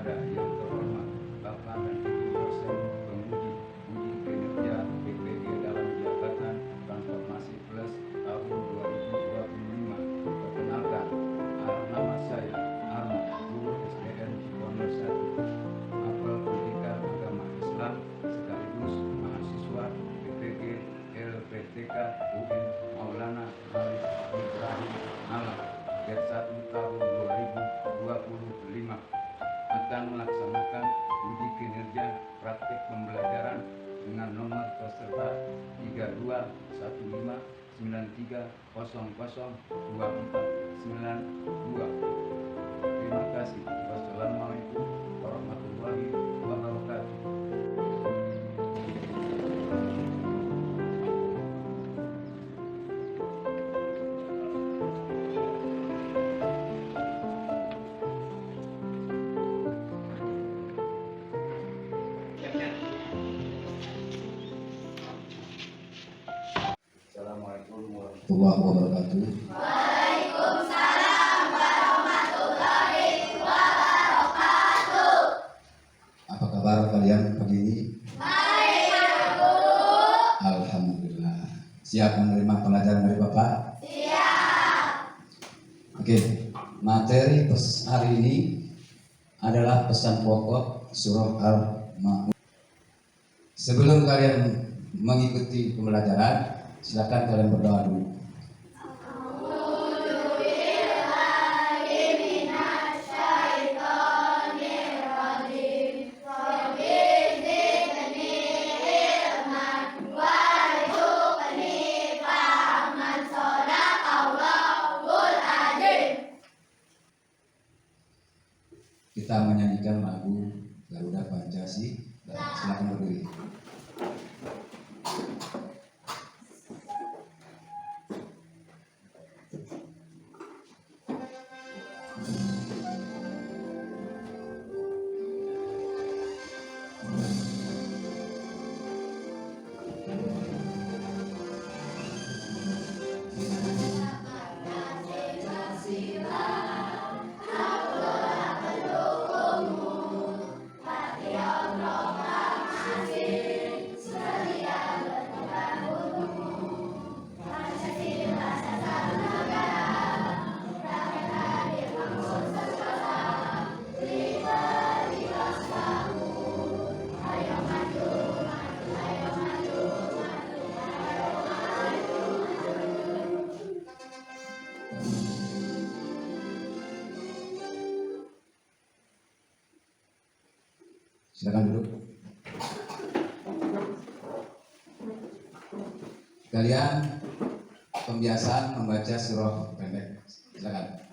kepada yang terhormat Bapak dan Ibu dosen penguji uji kinerja BPG dalam jabatan Transformasi Plus tahun 2025. Perkenalkan, nama saya Arma, guru SDN Cipondoh 1, apel pendidikan agama Islam sekaligus mahasiswa BPG LPTK UIN Maulana Khalid Ibrahim Malang, grade 1 tahun 2025, akan melaksanakan uji kinerja praktik pembelajaran dengan nomor peserta 321593002492. Terima kasih. Wassalamualaikum warahmatullahi wabarakatuh. Assalamualaikum warahmatullahi wabarakatuh. Waalaikumsalam warahmatullahi wabarakatuh. Apa kabar kalian pagi ini? Baik, Pak Guru. Alhamdulillah. Siap menerima pelajaran dari Bapak? Siap. Oke, materi hari ini adalah pesan pokok surah Al-Ma'un. Sebelum kalian mengikuti pembelajaran, silakan kalian berdoa dulu. Kita menyanyikan lagu Garuda Pancasila. Silakan berdiri. Silakan duduk. Kalian pembiasaan membaca surah pendek. Silakan.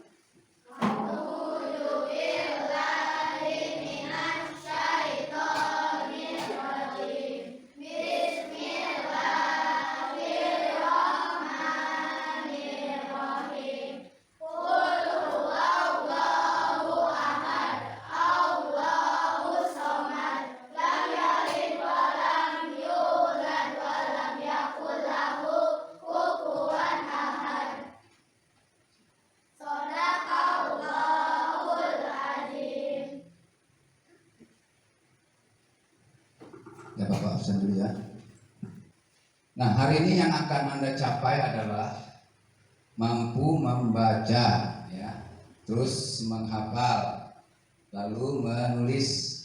Ya Bapak absen dulu ya. Nah, hari ini yang akan Anda capai adalah mampu membaca, ya, terus menghafal, lalu menulis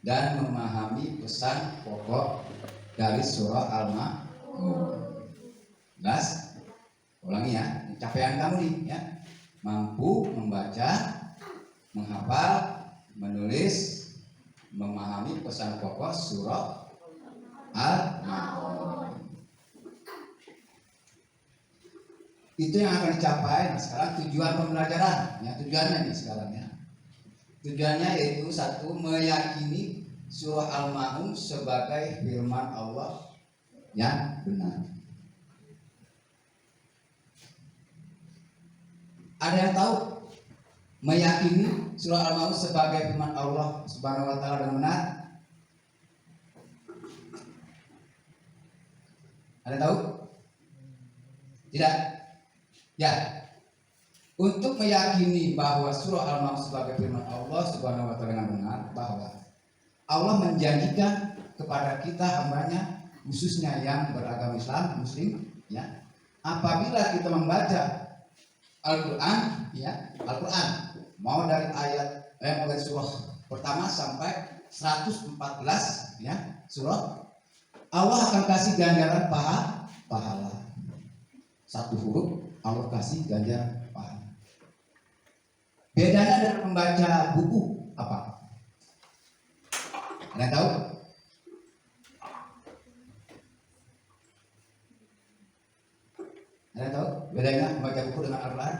dan memahami pesan pokok dari surah Al-Ma'un. Jelas? Ulangi ya, capaian kamu nih ya. Mampu membaca, menghafal, menulis, memahami pesan pokok surah Al-Ma'un. Itu yang akan dicapai. Nah, sekarang tujuan pembelajaran, ya, tujuannya nih sekarang ya. Tujuannya yaitu satu, meyakini surah Al-Ma'un sebagai firman Allah yang benar. Ada yang tahu meyakini surah Al-Ma'un sebagai firman Allah Subhanahu wa taala yang benar? Ada yang tahu? Tidak? Ya. untuk meyakini bahwa surah Al-Maun sebagai firman Allah Subhanahu wa taala dengan benar, bahwa Allah menjanjikan kepada kita hambanya, khususnya yang beragama Islam, Muslim, ya, apabila kita membaca Al-Quran, ya, Al-Quran mau dari mau dari surah pertama sampai 114, ya, surah, Allah akan kasih ganjaran pahala. Satu huruf Allah kasih ganjaran pahala. Bedanya dari membaca buku apa? Ada yang tahu? Ada yang tahu bedanya membaca buku dengan Al-Quran?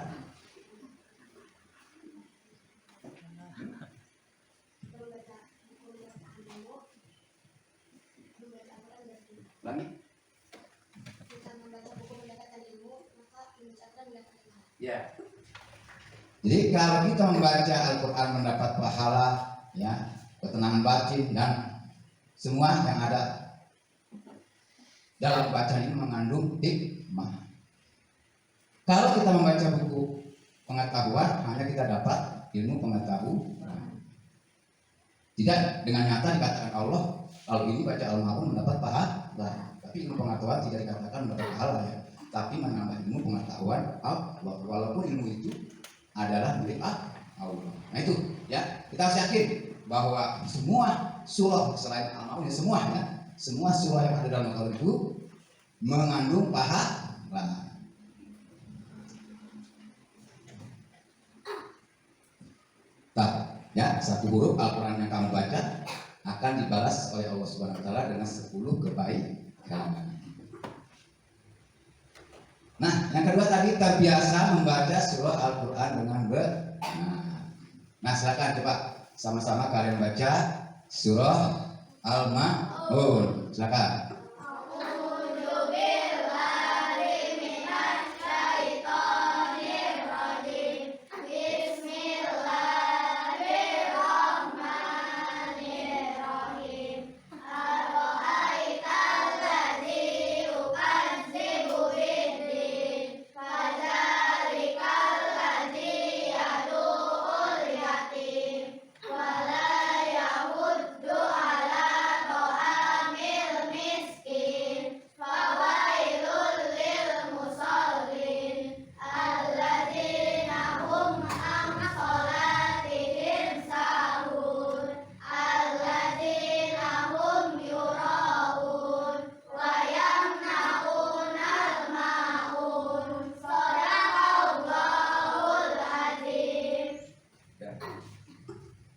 Ulangi. Ya. Jadi kalau kita membaca Al-Quran mendapat pahala, ya, ketenangan batin dan semua yang ada dalam bacaan ini mengandung hikmah. Kalau kita membaca buku pengetahuan, hanya kita dapat ilmu pengetahuan. Tidak dengan nyata dikatakan Allah, kalau ini baca Al-Maun mendapat pahala, tapi ilmu pengetahuan tidak dikatakan mendapat pahala, ya, tapi menambah ilmu pengetahuan Allah, walaupun ilmu itu adalah milik Allah. Nah itu, ya, kita harus yakin bahwa semua surah selain Al-Maun, ya, semua surah yang ada dalam Al-Quran itu mengandung pahala. Ya, satu huruf Al-Quran yang kamu baca akan dibalas oleh Allah Subhanahu wa taala dengan 10 kebaikan. Nah, yang kedua tadi terbiasa membaca surah Al-Quran dengan benar. Nah, silakan coba sama-sama kalian baca surah Al-Maun. Silakan.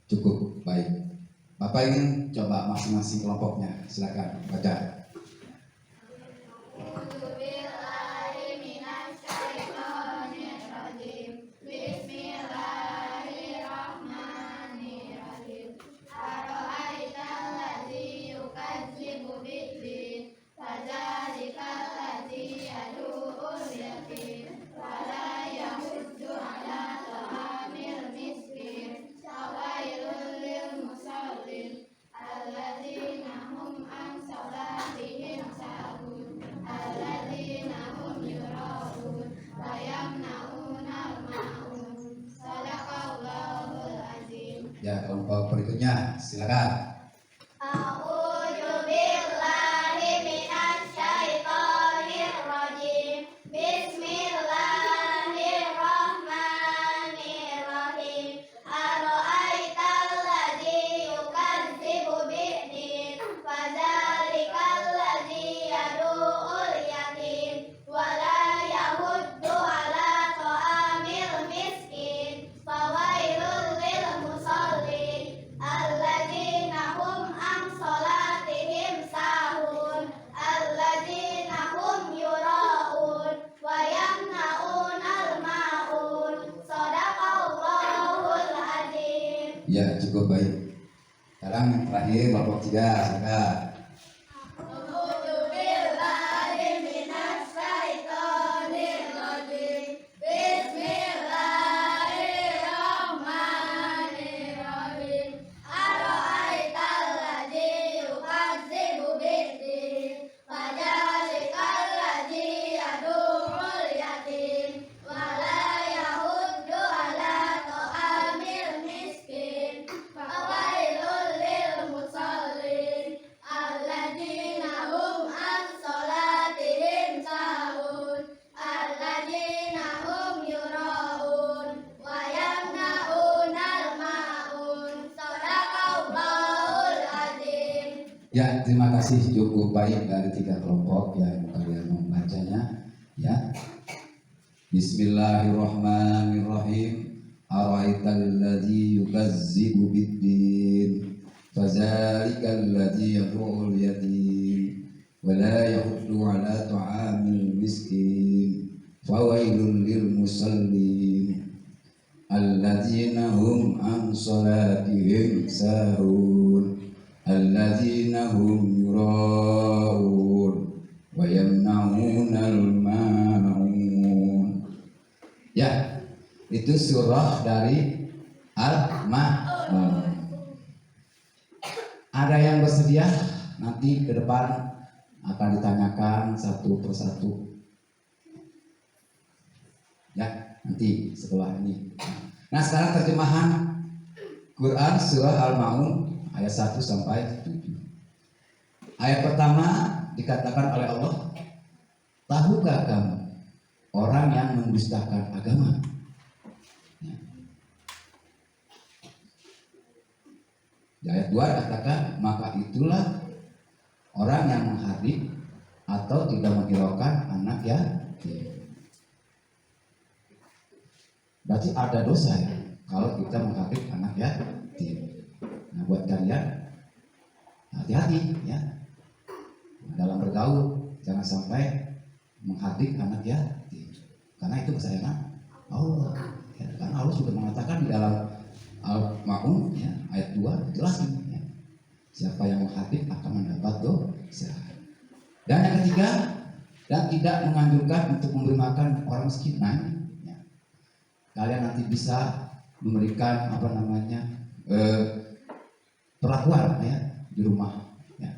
Cukup baik. Bapak ingin coba masing-masing kelompoknya, silakan baca. Ya, kelompok berikutnya silakan. Ya, cukup baik. Sekarang yang terakhir kelompok 3, silakan. Ya, terima kasih, cukup baik dari 3 kelompok yang kalian membacanya. Ya, Bismillahirrahmanirrahim. Ara'aital ladzi yukazzibu biddin, fadzalikal ladzi yad'ul yatim wa la yahuddu 'ala ta'amil miskin, fawailul lil musallin alladzina hum an salatihim sahun alladzina hum yura'un wa yamna'unal ma'un. Ya, itu surah dari Al-Ma'un. Ada yang bersedia? Nanti ke depan akan ditanyakan satu persatu. Ya, nanti setelah ini. Nah, sekarang terjemahan Quran surah Al-Ma'un ayat 1 sampai 7. Ayat pertama dikatakan oleh Allah, tahukah kamu orang yang mendustakan agama? Ya. Di ayat 2 dikatakan, maka itulah orang yang menghardik atau tidak menghiraukan anak yatim. Berarti ada dosa ya kalau kita menghardik anak yatim. Nah, buat kalian hati-hati ya dalam bergaul, jangan sampai menghardik anak yatim, karena itu kesayangan Allah. Ya, karena Allah sudah mengatakan di dalam Al-Ma'un ya, ayat 2 jelasin ya, siapa yang menghardik akan mendapat dosa. Dan yang ketiga, dan tidak menganjurkan untuk memberi makan orang miskin. Nah, ya, kalian nanti bisa memberikan perlakuan ya di rumah. Ya.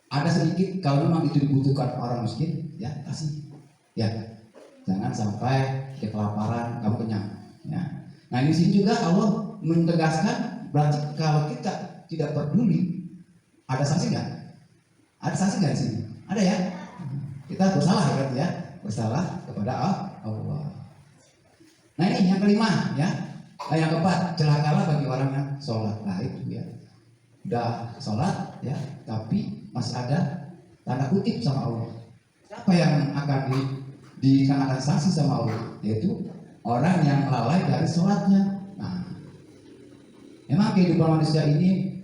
Ada sedikit kalau memang itu dibutuhkan orang miskin, ya kasih. Ya, jangan sampai dia kelaparan, kamu kenyang. Ya. Nah, di sini juga Allah menegaskan, berarti kalau kita tidak peduli, ada sanksi nggak? Ada sanksi nggak di sini? Ada ya? Kita bersalah ya berarti ya, bersalah kepada Allah. Nah, ini yang kelima ya. Nah, yang keempat, celakalah bagi orang yang sholat. Nah, itu ya, udah sholat ya, tapi masih ada tanda kutip sama Allah. Siapa yang akan dikenakan sanksi sama Allah? Yaitu orang yang lalai dari sholatnya. Nah, memang kehidupan manusia ini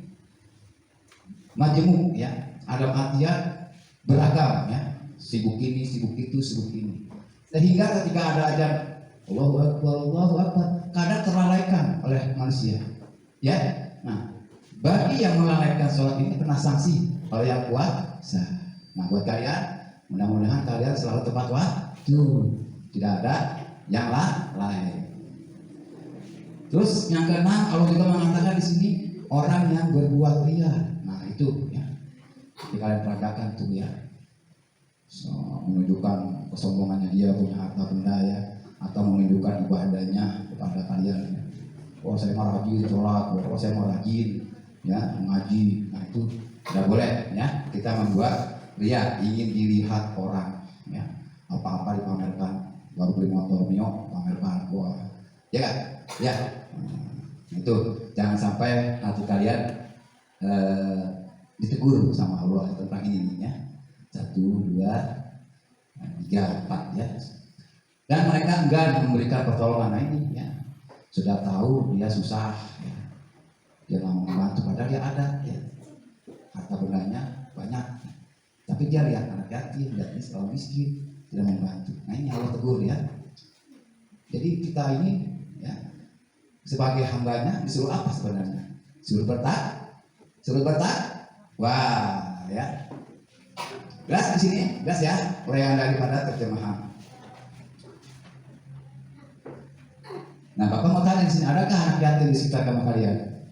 majemuk ya, ada artian beragam ya, sibuk ini, sibuk itu, sibuk ini. Sehingga ketika ada ajan Allahu Akbar, kadang terlalaikan oleh manusia. Ya, nah, bagi yang melalaikan sholat ini kena sanksi oleh yang puasa. Nah, buat kalian, mudah-mudahan kalian selalu tepat waktu, tidak ada yang lain. Terus yang keenam, Allah juga mengatakan di sini orang yang berbuat ria. Nah, itu ya, jadi kalian peragakan tuh ya, menunjukkan kesombongannya dia punya harta benda ya, atau menunjukkan ibadahnya kepada kalian. Oh, saya mau rajin sholat, oh saya mau rajin ya mengaji. Nah, itu tidak boleh ya. Kita membuat ria, ingin dilihat orang ya, apa-apa dipamerkan, baru beli motor Mio pamerkan, wah ya kan ya. Itu jangan sampai hati kalian ditegur sama Allah tentang ini ya. 1, 2, 3, 4 ya. Dan mereka enggan memberikan pertolongan. Nah, ini ya, sudah tahu dia susah ya, dia nggak mau membantu padahal dia ada ya, harta bendanya banyak, tapi dia lihat anak yatim, lihat miskin, miskin, tidak membantu. Nah, ini Allah tegur ya. Jadi kita ini ya sebagai hambanya disuruh apa sebenarnya? Suruh bertak, wah ya. Jelas di sini, jelas ya, uraian daripada terjemahan. Nah, Bapak mau tanya di sini, adakah anak yatim di sekitar kamu kalian?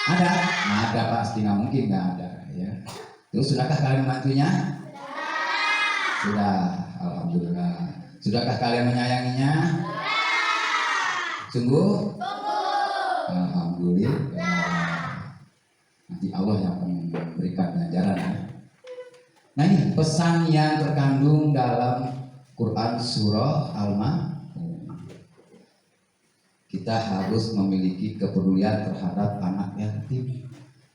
Ada? Ada pasti, nggak mungkin nggak ada ya. Terus sudahkah kalian membantunya? Sudah, alhamdulillah. Sudahkah kalian menyayanginya? Sungguh? Alhamdulillah. Nanti Allah yang akan memberikan ganjaran ya. Nah, ini pesan yang terkandung dalam Quran surah Al-Ma'un. Kita harus memiliki kepedulian terhadap anak yatim.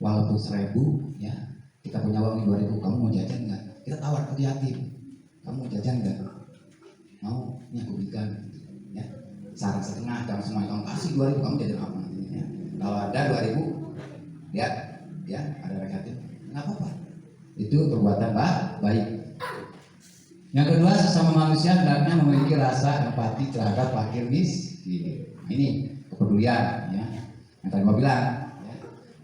walaupun 1.000 ya, kita punya uang 2.000, kamu mau jajan nggak? Kita tawar ke yatim, kamu mau jajan nggak? Mau? Ini aku berikan, ya. Saran setengah, jangan semua kamu kasih 2.000, kamu jajan apa nanti? Ya. Kalau ada 2.000, ya ada orang yatim, nggak apa-apa. Itu perbuatan baik. Yang kedua, sesama manusia hendaknya memiliki rasa empati terhadap fakir miskin. Ini kepedulian, ya. Yang tadi mau bilang, ya,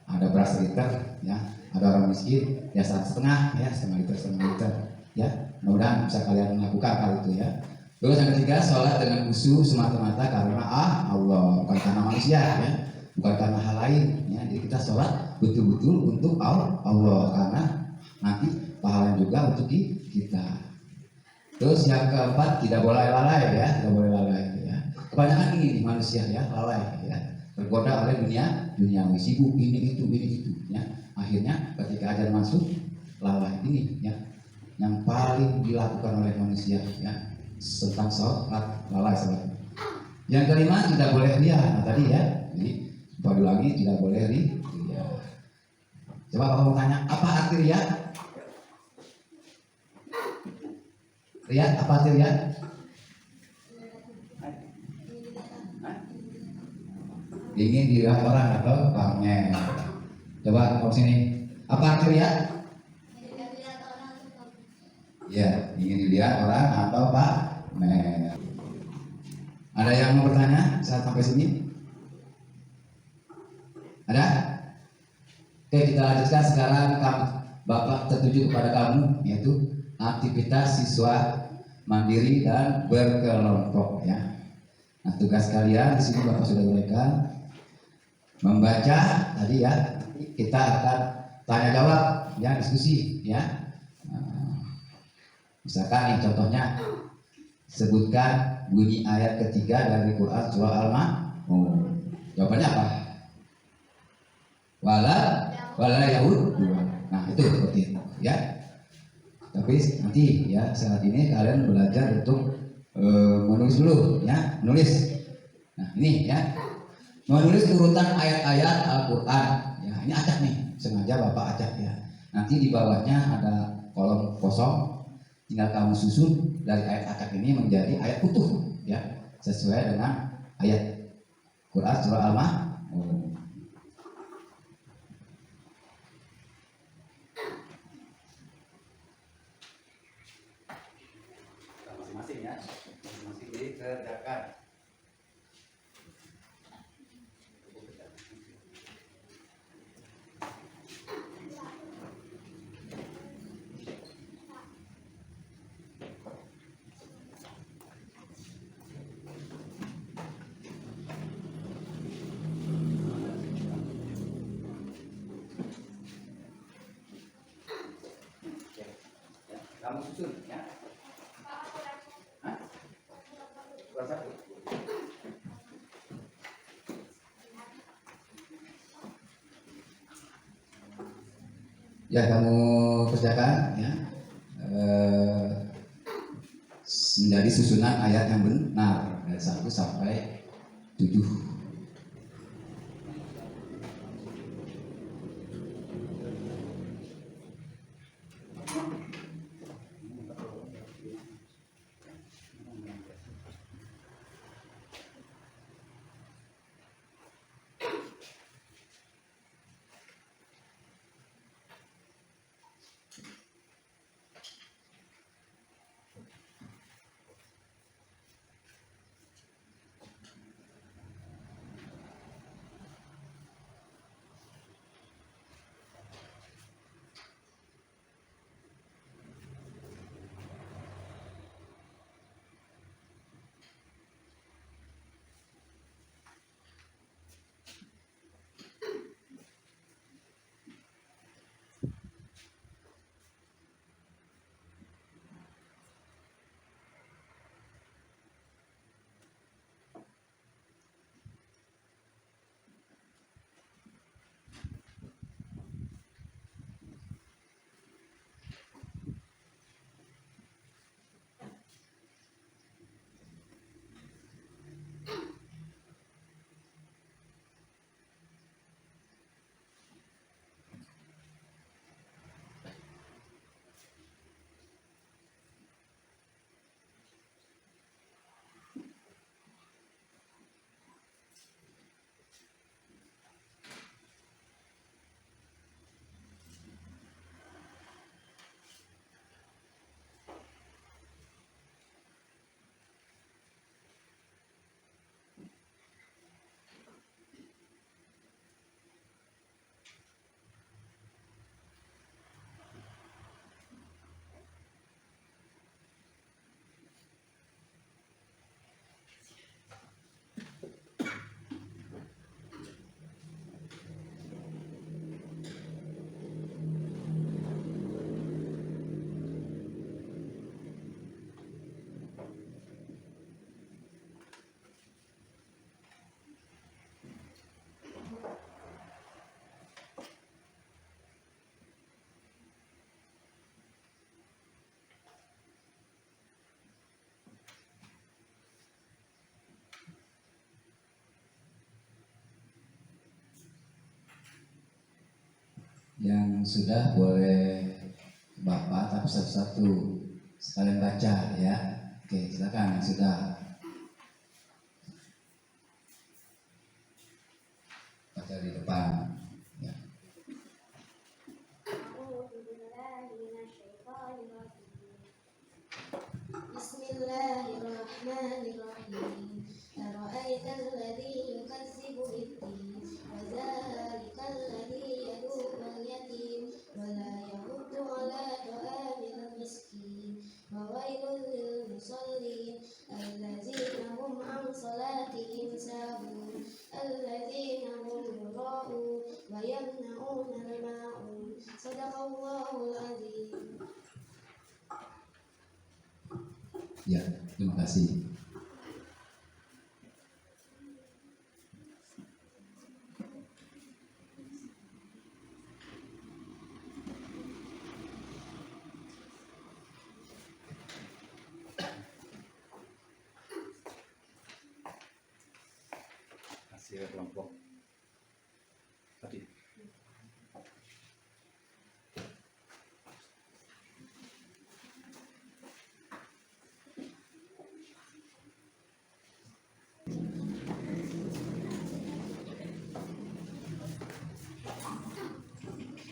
ada beras liter, ya, ada orang miskin, ya 1,5, ya, setengah liter, ya. Mudah-mudahan bisa kalian melakukan hal itu, ya. Terus yang ketiga, sholat dengan khusyuk semata-mata karena Allah, bukan karena manusia, ya, bukan karena hal lain, ya. Jadi kita sholat betul-betul untuk Allah, karena nanti pahala juga untuk kita. Terus yang keempat, tidak boleh lalai, ya, tidak boleh lalai, ya. Kebanyakan ini manusia, ya, lalai, ya, tergoda oleh duniawi, sibuk ini itu, ya. Akhirnya ketika ajan masuk, lalai ini, ya, yang paling dilakukan oleh manusia, ya, tentang sholat, lalai sholat. Yang kelima, tidak boleh ria. Nah tadi, ya, jadi baru lagi tidak boleh ria. Coba kamu tanya, apa arti ria? Ria, apa arti ria? Ingin dilihat orang atau pamer. Coba kamu sini, apa arti ria? Ya, ingin dilihat orang atau pamer. Ada yang mau bertanya saat sampai sini? Ada? Oke, kita lanjutkan sekarang. Bapak tertuju kepada kamu, yaitu aktivitas siswa mandiri dan berkelompok, ya. Nah, tugas kalian di sini Bapak sudah berikan membaca tadi, ya. Kita akan tanya jawab, ya, diskusi, ya. Misalkan nih contohnya, sebutkan bunyi ayat ketiga dari Quran surah Al-Ma'un. Jawabannya apa? Wala Yahud. Nah, itu seperti itu, ya. Tapi nanti, ya, saat ini kalian belajar untuk menulis dulu, ya, menulis. Nah, ini, ya, menulis urutan ayat-ayat Al-Quran. Ya, ini acak nih, sengaja Bapak acak, ya. Nanti di bawahnya ada kolom kosong, tinggal kamu susun dari ayat acak ini menjadi ayat utuh, ya, sesuai dengan ayat Quran surah Al-Ma'un. Masing-masing, ya, masing-masing dikerjakan. Kamu susun, ya. Hah? Kelas 1. Ya, kamu kerjakan, ya, menjadi susunan ayat yang benar dari 1 sampai 7. Yang sudah boleh Bapak tapi satu-satu sekalian baca ya. Oke, silakan yang sudah. Baca di depan. Ya. Bismillahirrahmanirrahim. Ara'aita alladhi yukazzibu bid-din wa dzalika alladhi yad'u al-yatim wa la yahuddu 'ala ta'amil miskin wa wailul lil musallin alladzina hum 'an salatihim sahun alladzina hum yura'un wa yamna'una al-ma'un. Shadaqallahul 'azim. Ya, terima kasih. Hasil kelompok tadi.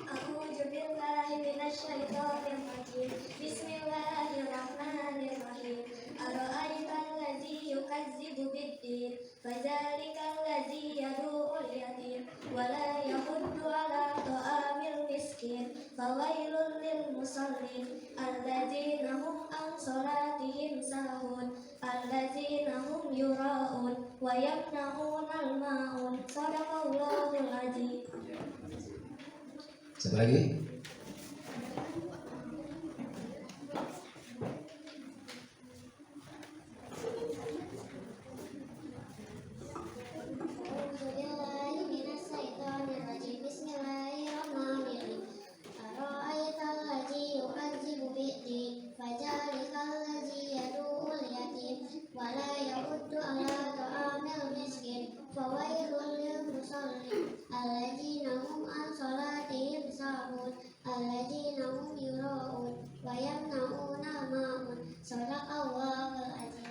A'udzu billahi minasyaitonir rajim. Bismillahirrahmanirrahim. Ara'aital ladzi yukazzibu bid-din fadzalikal ladzi yad'ul yatim wa la yahuddu 'ala ta'amil miskin fawailul lil musallin alladzina hum 'an salatihim sahun alladzina hum yura'un wa yamna'una al-ma'un. Shadaqallahul 'azim. Siapa lagi? A'udzu billahi minasyaitonir rajim. Bismillahirrahmanirrahim. Ara'aital ladzi yukazzibu bid-din fadzalikal ladzi yad'ul yatim wa la yahuddu 'ala ta'amil miskin fawailul lil musallin alladzina hum 'an salatihim sahun alladzina hum yura'un wa yamna'una al-ma'un. Shadaqallahul 'azim.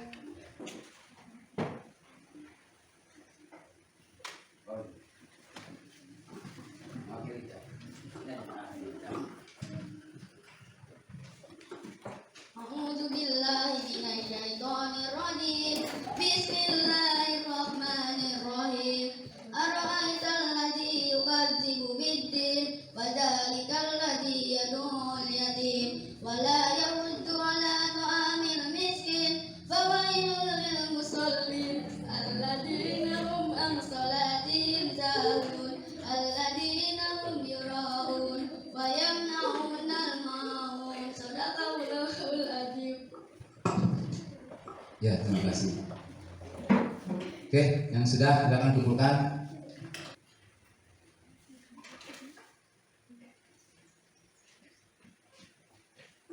A'udzu billahi minasyaitonir rajim. Bismillahirrahmanirrahim. Ara'aital ladzi yukadzibu bid-din wa dzalikal ladzi yad'ul yatim wa la yahuddu 'ala ta'amil miskin fawailul lil musallin alladzina hum 'an salatihim sahun alladzina hum yura'un wa yamna'una al-ma'un. Shadaqallahul 'azim. Ya, terima kasih. Oke, yang sudah silakan kumpulkan.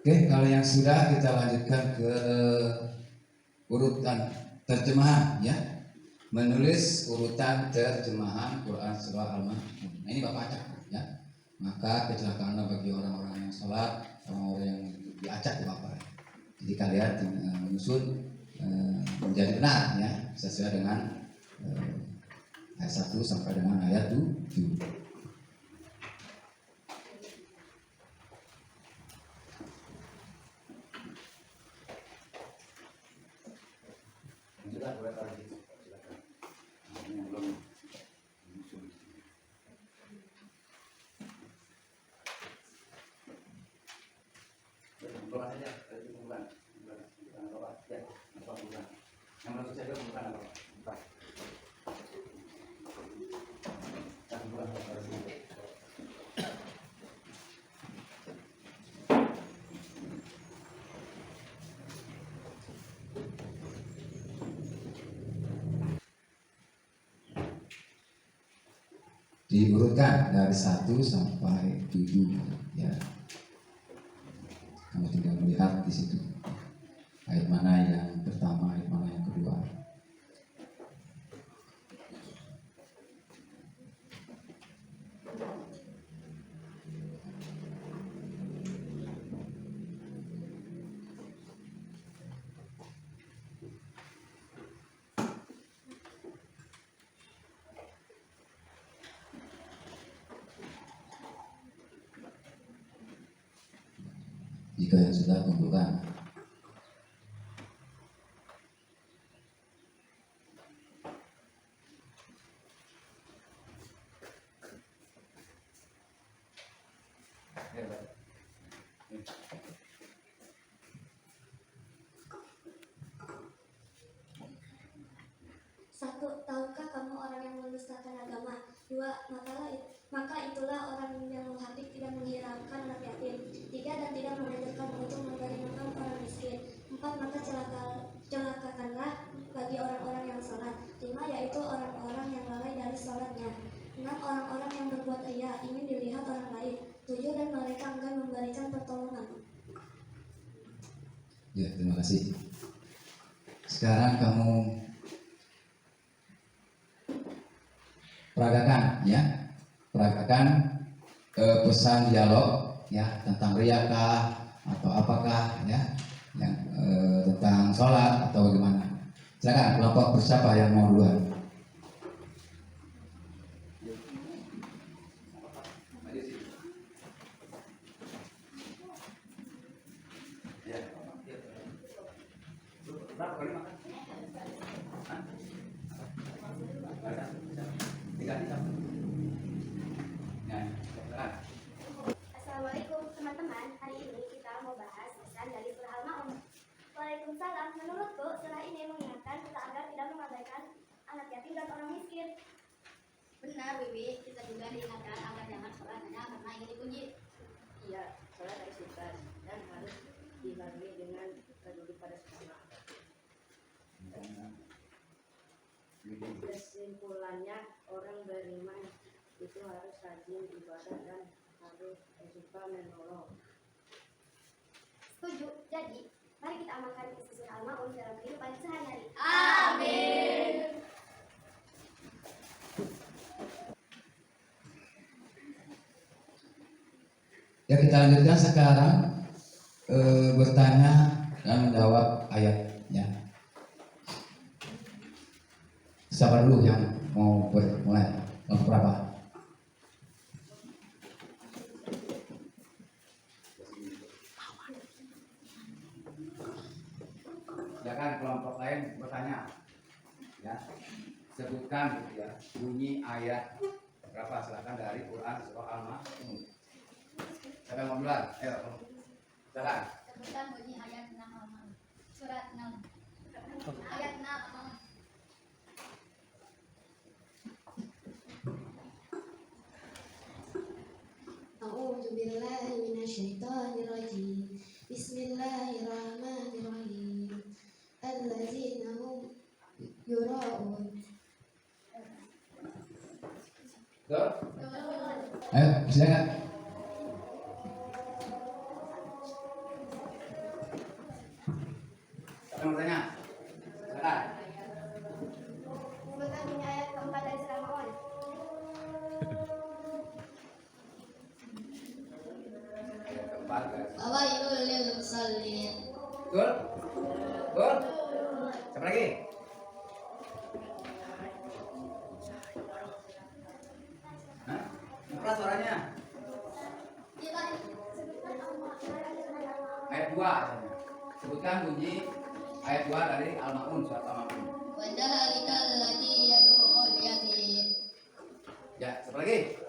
Oke, kalau yang sudah kita lanjutkan ke urutan terjemahan ya. Menulis urutan terjemahan Quran surah Al-Ma'un. Nah, ini Bapak acak ya. Maka kecelakaanlah bagi orang-orang yang sholat, orang-orang yang diacak Bapak. Jadi kalian menyusun menjadi benar ya, sesuai dengan ayat 1 sampai dengan ayat 7. Sudah boleh taruh di situ. Silakan. Ini yang belum menyusun. Kumpulan saja, tadi kumpulan. Kumpulan apa? Ya, apa kumpulan? Yang masuk saja kumpulan apa? Kumpulan. Ya, kumpulan taruh di situ. Diurutkan dari 1 sampai 7 ya. Kamu tinggal melihat di situ ayat mana yang pertama, ayat mana yang kedua. jika yang sudah kumpulkan. Ya, Pak. Satu, tahukah kamu orang yang mendustakan agama? Dua, maka itulah orang yang munafik, tidak menghiraukan anak yatim. Tiga, dan tidak mengajarkan untuk memberi makan orang miskin. Empat, maka celakakanlah bagi orang-orang yang sholat. Lima, yaitu orang-orang yang lalai dari sholatnya. Enam, orang-orang yang berbuat ria, ingin dilihat orang lain. Tujuh, dan mereka enggan memberikan pertolongan. Ya, terima kasih. Sekarang kamu peragakan ya, peragakan pesan dialog ya tentang riyakah atau apakah ya yang tentang sholat atau bagaimana. Silakan kelompok bersiapa yang mau duluan. Maju sih. Ya, ya. Berapa kali makan? Hah? Ada? Tiga. Ya, silakan. Assalamualaikum teman-teman, hari ini kita mau bahas pesan dari surah Al-Ma'un. Waalaikumsalam, menurutku surah ini mengingatkan kita agar tidak mengabaikan anak yatim dan orang miskin. Benar, Wiwi. Kita juga diingatkan agar jangan sholat hanya karena ingin dipuji. Iya, sholat harus ikhlas dan harus dibarengi dengan peduli pada sesama. Kesimpulannya, orang beriman itu harus rajin ibadah dan harus suka menolong. Setuju, jadi mari kita amalkan isi surah Al-Ma'un dalam kehidupan sehari-hari. Amin. Ya, kita lanjutkan sekarang bertanya dan menjawab ayatnya. Siapa dulu yang mau bermulai? Kelompok berapa? Silakan kelompok lain bertanya. Ya, sebutkan gitu ya bunyi ayat berapa, silakan dari Quran surah Al-Ma'un. Siapa yang mau duluan? Ayo, silakan. Sebutkan bunyi ayat 6 Al-Ma'un. Surat 6. Ayat 6 Al-Ma'un. A'udzu billahi minasyaitonir rajim. Bismillahirrahmanirrahim. Allazina hum yura'un. Tuh. Ayo, silakan. Siapa yang bertanya? Silakan. Sebutkan bunyi ayat keempat dari surah Al-Ma'un. Ayat keempat, guys. Fawailul lil musallin. Betul? Betul? Siapa lagi? Hah? Keras suaranya. Ayat 2. Sebutkan bunyi ayat 2 dari Al-Ma'un, surat Al-Ma'un. Wadzalikal ladzi yad'ul yatim. Ya, siapa lagi?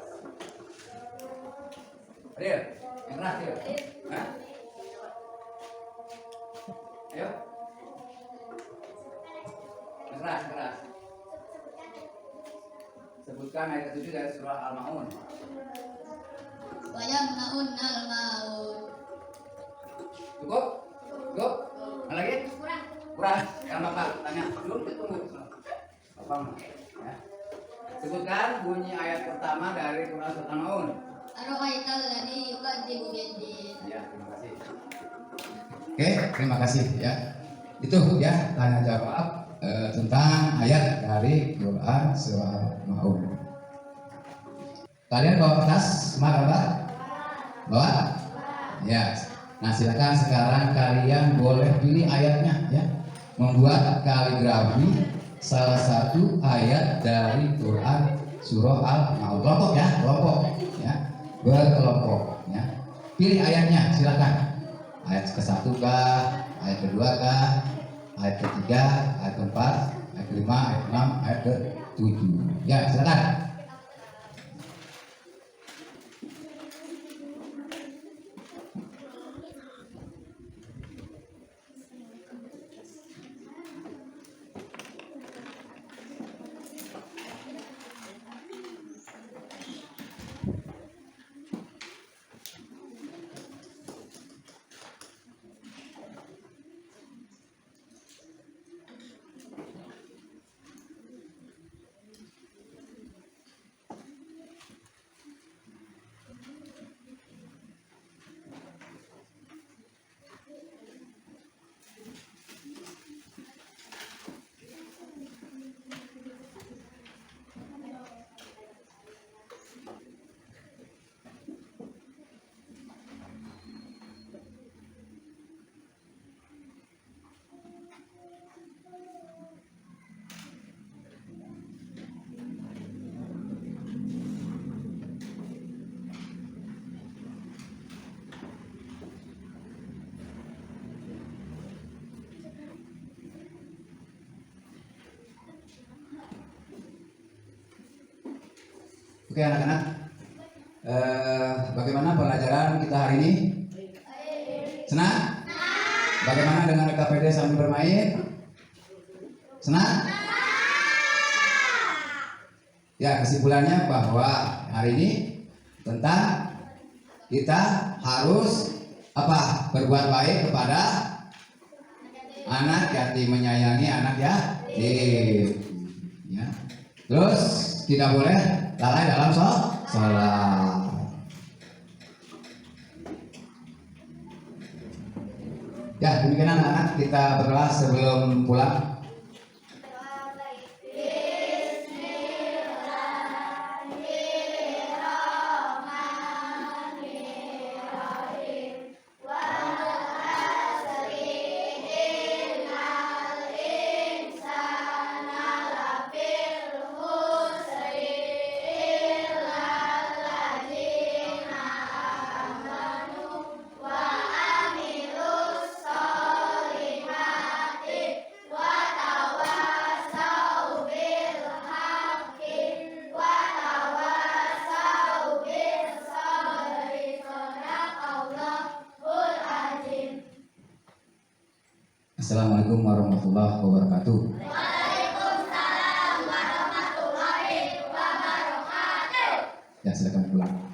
Adil, yang keras Adil. Hah? Ayo. Yang keras, yang keras. Sebutkan ayat ke-7 dari surah Al-Ma'un. Wa yamna'unnal ma'un. Cukup? Cukup? Ada lagi? Kurang. Kurang? Sekarang Bapak tanya. Belum, tunggu. Bapak mau. Ya. Sebutkan bunyi ayat pertama dari Quran surat Al-Ma'un. Ara'aital ladzi yukadzibu biddin. Ya, terima kasih. Oke, terima kasih ya. Itu ya tanya jawab tentang ayat dari Quran surah Al-Ma'un. Kalian bawa kertas, semangat apa? Bawa? Ya. Nah, silakan sekarang kalian boleh pilih ayatnya ya. Membuat kaligrafi salah satu ayat dari Quran surah Al-Ma'un. Kelompok ya, kelompok ya. Berkelompok ya. Pilih ayatnya, silakan. Ayat ke-1 kah? Ayat kedua kah? Ayat ketiga, ayat keempat, ayat kelima, ayat keenam, ayat ke-7. Ya, silakan. Oke anak-anak, bagaimana pelajaran kita hari ini? Senang? Bagaimana dengan KPD sambil bermain? Senang? Ya, kesimpulannya bahwa hari ini tentang kita harus apa? Berbuat baik kepada anak yatim, menyayangi anak yatim. Ya. Terus tidak boleh lalai dalam sholat. Ya, demikian anak-anak, kita berkelas sebelum pulang. Assalamualaikum warahmatullahi wabarakatuh. Waalaikumsalam warahmatullahi wabarakatuh. Ya, silakan pulang.